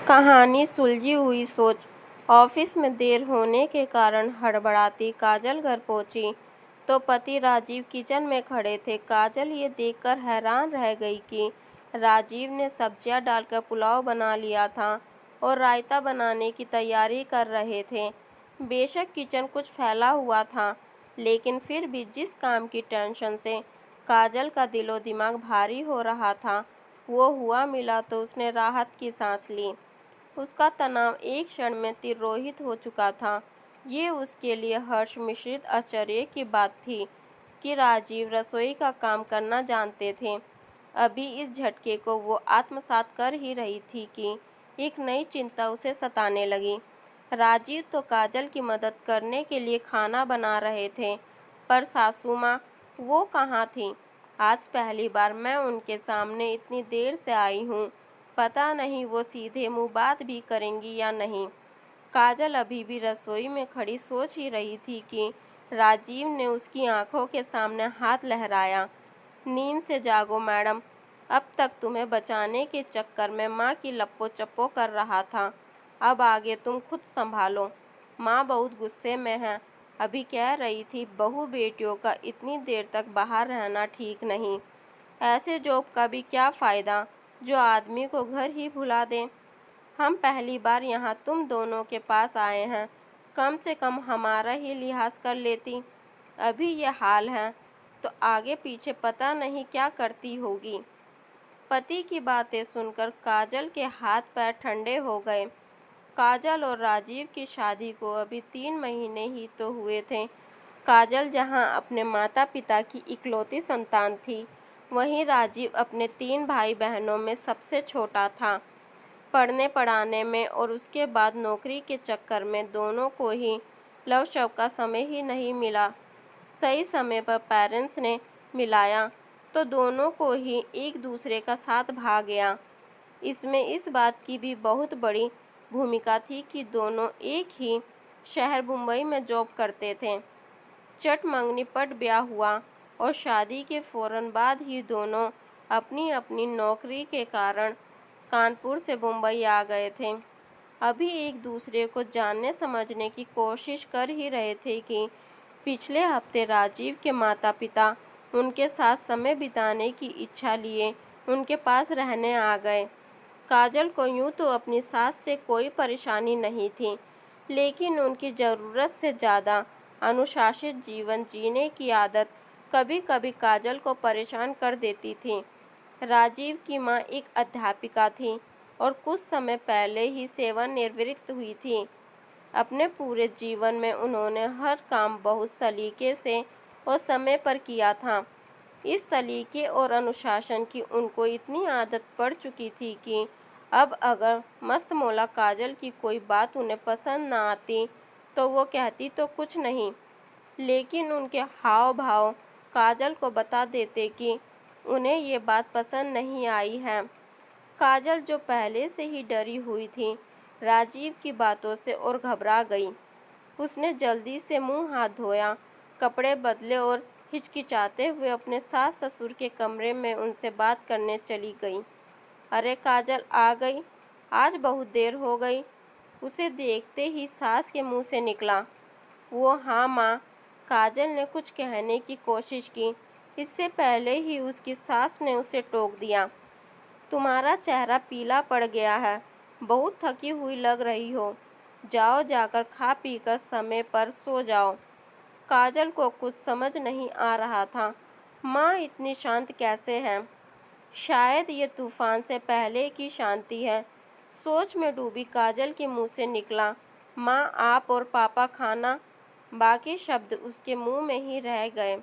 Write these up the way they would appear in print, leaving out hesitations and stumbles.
कहानी सुलझी हुई सोच। ऑफिस में देर होने के कारण हड़बड़ाती काजल घर पहुंची तो पति राजीव किचन में खड़े थे। काजल ये देखकर हैरान रह गई कि राजीव ने सब्जियां डालकर पुलाव बना लिया था और रायता बनाने की तैयारी कर रहे थे। बेशक किचन कुछ फैला हुआ था, लेकिन फिर भी जिस काम की टेंशन से काजल का दिलो दिमाग भारी हो रहा था, वो हुआ मिला तो उसने राहत की सांस ली। उसका तनाव एक क्षण में तिरोहित हो चुका था। ये उसके लिए हर्ष मिश्रित आश्चर्य की बात थी कि राजीव रसोई का काम करना जानते थे। अभी इस झटके को वो आत्मसात कर ही रही थी कि एक नई चिंता उसे सताने लगी। राजीव तो काजल की मदद करने के लिए खाना बना रहे थे, पर सासू माँ वो कहाँ थी? आज पहली बार मैं उनके सामने इतनी देर से आई हूँ। पता नहीं वो सीधे मुंह बात भी करेंगी या नहीं। काजल अभी भी रसोई में खड़ी सोच ही रही थी कि राजीव ने उसकी आंखों के सामने हाथ लहराया। नींद से जागो मैडम, अब तक तुम्हें बचाने के चक्कर में माँ की लप्पो चप्पो कर रहा था, अब आगे तुम खुद संभालो। माँ बहुत गुस्से में है, अभी कह रही थी बहू बेटियों का इतनी देर तक बाहर रहना ठीक नहीं। ऐसे जॉब का भी क्या फ़ायदा जो आदमी को घर ही भुला दें। हम पहली बार यहाँ तुम दोनों के पास आए हैं, कम से कम हमारा ही लिहाज कर लेती। अभी ये हाल है तो आगे पीछे पता नहीं क्या करती होगी। पति की बातें सुनकर काजल के हाथ पैर ठंडे हो गए। काजल और राजीव की शादी को अभी 3 महीने ही तो हुए थे। काजल जहाँ अपने माता पिता की इकलौती संतान थी, वहीं राजीव अपने 3 भाई बहनों में सबसे छोटा था। पढ़ने पढ़ाने में और उसके बाद नौकरी के चक्कर में दोनों को ही लव शव का समय ही नहीं मिला। सही समय पर पेरेंट्स ने मिलाया तो दोनों को ही एक दूसरे का साथ भाग गया। इसमें इस बात की भी बहुत बड़ी भूमिका थी कि दोनों एक ही शहर मुंबई में जॉब करते थे। चट मंगनी पट ब्याह हुआ और शादी के फौरन बाद ही दोनों अपनी अपनी नौकरी के कारण कानपुर से मुंबई आ गए थे। अभी एक दूसरे को जानने समझने की कोशिश कर ही रहे थे कि पिछले हफ्ते राजीव के माता पिता उनके साथ समय बिताने की इच्छा लिए उनके पास रहने आ गए। काजल को यूँ तो अपनी सास से कोई परेशानी नहीं थी, लेकिन उनकी ज़रूरत से ज़्यादा अनुशासित जीवन जीने की आदत कभी कभी काजल को परेशान कर देती थी। राजीव की माँ एक अध्यापिका थी और कुछ समय पहले ही सेवानिवृत्त हुई थी। अपने पूरे जीवन में उन्होंने हर काम बहुत सलीके से और समय पर किया था। इस सलीके और अनुशासन की उनको इतनी आदत पड़ चुकी थी कि अब अगर मस्त मौला काजल की कोई बात उन्हें पसंद ना आती तो वो कहती तो कुछ नहीं, लेकिन उनके हाव भाव काजल को बता देते कि उन्हें ये बात पसंद नहीं आई है। काजल जो पहले से ही डरी हुई थी राजीव की बातों से और घबरा गई। उसने जल्दी से मुंह हाथ धोया, कपड़े बदले और हिचकिचाते हुए अपने सास ससुर के कमरे में उनसे बात करने चली गई। अरे काजल आ गई, आज बहुत देर हो गई। उसे देखते ही सास के मुंह से निकला, वो हाँ माँ। काजल ने कुछ कहने की कोशिश की, इससे पहले ही उसकी सास ने उसे टोक दिया। तुम्हारा चेहरा पीला पड़ गया है, बहुत थकी हुई लग रही हो। जाओ जाकर खा पी कर समय पर सो जाओ। काजल को कुछ समझ नहीं आ रहा था, माँ इतनी शांत कैसे हैं? शायद ये तूफान से पहले की शांति है। सोच में डूबी काजल के मुंह से निकला, माँ आप और पापा खाना। बाकी शब्द उसके मुंह में ही रह गए।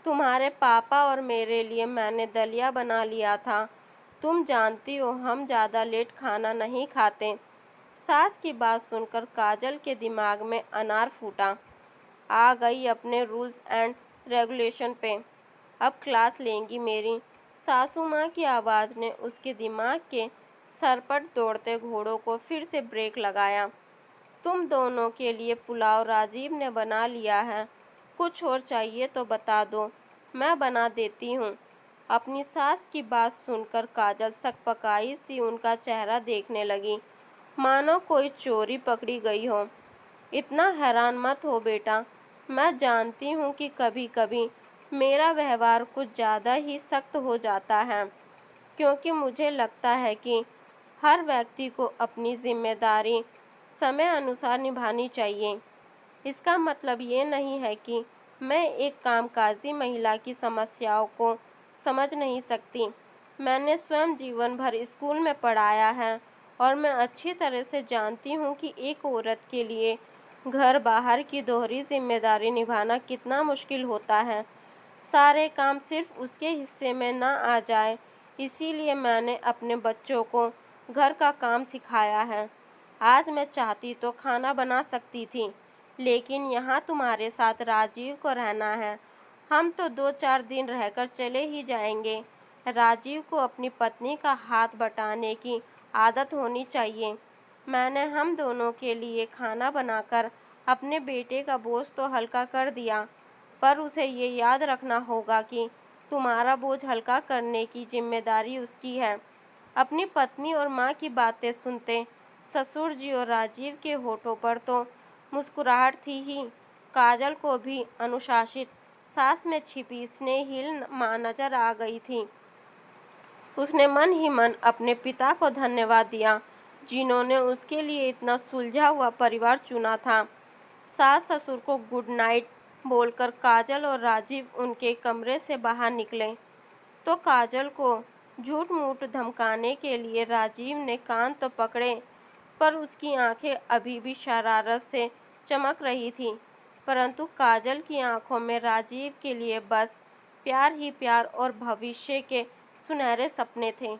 तुम्हारे पापा और मेरे लिए मैंने दलिया बना लिया था। तुम जानती हो हम ज़्यादा लेट खाना नहीं खाते। सास की बात सुनकर काजल के दिमाग में अनार फूटा। आ गई अपने रूल्स एंड रेगुलेशन पे, अब क्लास लेंगी मेरी। सासू माँ की आवाज़ ने उसके दिमाग के सरपट दौड़ते घोड़ों को फिर से ब्रेक लगाया। तुम दोनों के लिए पुलाव राजीव ने बना लिया है, कुछ और चाहिए तो बता दो, मैं बना देती हूँ। अपनी सास की बात सुनकर काजल सकपकाई सी उनका चेहरा देखने लगी। मानो कोई चोरी पकड़ी गई हो। इतना हैरान मत हो बेटा, मैं जानती हूँ कि कभी कभी मेरा व्यवहार कुछ ज़्यादा ही सख्त हो जाता है, क्योंकि मुझे लगता है कि हर व्यक्ति को अपनी जिम्मेदारी समय अनुसार निभानी चाहिए। इसका मतलब ये नहीं है कि मैं एक कामकाजी महिला की समस्याओं को समझ नहीं सकती। मैंने स्वयं जीवन भर स्कूल में पढ़ाया है और मैं अच्छी तरह से जानती हूँ कि एक औरत के लिए घर बाहर की दोहरी जिम्मेदारी निभाना कितना मुश्किल होता है। सारे काम सिर्फ उसके हिस्से में ना आ जाए, इसीलिए मैंने अपने बच्चों को घर का काम सिखाया है। आज मैं चाहती तो खाना बना सकती थी, लेकिन यहाँ तुम्हारे साथ राजीव को रहना है। हम तो 2-4 दिन रहकर चले ही जाएंगे। राजीव को अपनी पत्नी का हाथ बटाने की आदत होनी चाहिए। मैंने हम दोनों के लिए खाना बनाकर अपने बेटे का बोझ तो हल्का कर दिया, पर उसे ये याद रखना होगा कि तुम्हारा बोझ हल्का करने की जिम्मेदारी उसकी है। अपनी पत्नी और माँ की बातें सुनते ससुर जी और राजीव के होठों पर तो मुस्कुराहट थी ही। काजल को भी अनुशासित सास में छिपी स्नेहहीन माँ नजर आ गई थी। उसने मन ही मन अपने पिता को धन्यवाद दिया, जिन्होंने उसके लिए इतना सुलझा हुआ परिवार चुना था। सास ससुर को गुड नाइट बोलकर काजल और राजीव उनके कमरे से बाहर निकले, तो काजल को झूठ मूठ धमकाने के लिए राजीव ने कान तो पकड़े, पर उसकी आंखें अभी भी शरारत से चमक रही थीं। परंतु काजल की आंखों में राजीव के लिए बस प्यार ही प्यार और भविष्य के सुनहरे सपने थे।